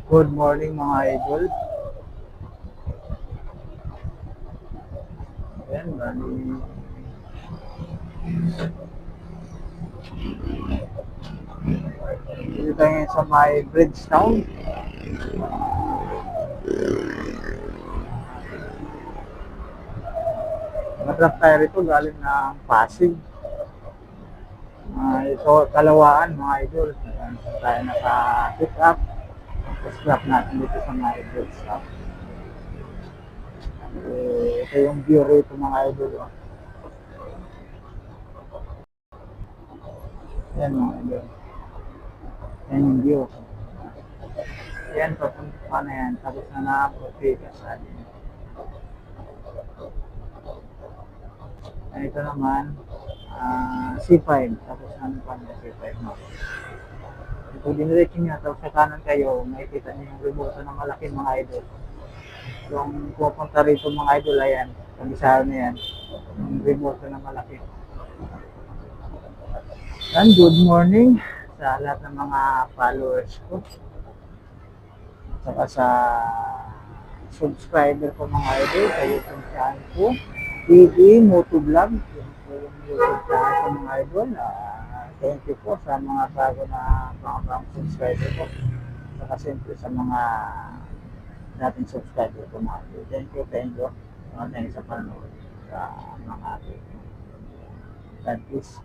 Good morning mga idol. Ayan, bali. Dito tayo ngayon sa may Bridgetown. Matrap tayo rito galing ng Pasig. Ito, Kalawaan mga idol. Ayan, tayo naka-pick up. Tapos drop natin dito sa may Bridgetown. Ito yung view rito mga idol. Ayan mga idol. Ayan yung view. Ayan, papunta pa na yan. Tapos na na-profika sa atin. Ito naman, C5. Tapos namin pa na C5 na. Kung diniretso nyo, tapos sa kanan kayo, makikita nyo yung remoto ng malaki mga idol. Yung pupunta rito mga idol, ayan, pag-isahan na yan, yung remoto ng malaki. And good morning sa lahat ng mga followers ko. Saka sa subscriber ko mga idol, sa YouTube channel ko, TV Motovlog, yun po yung YouTube channel ko mga idol. Thank you po sa mga bago na mga subscriber ko. Saka siyempre sa mga dating subscriber ko mga idol. Thank you. Thank you sa panonood sa mga ating. God bless.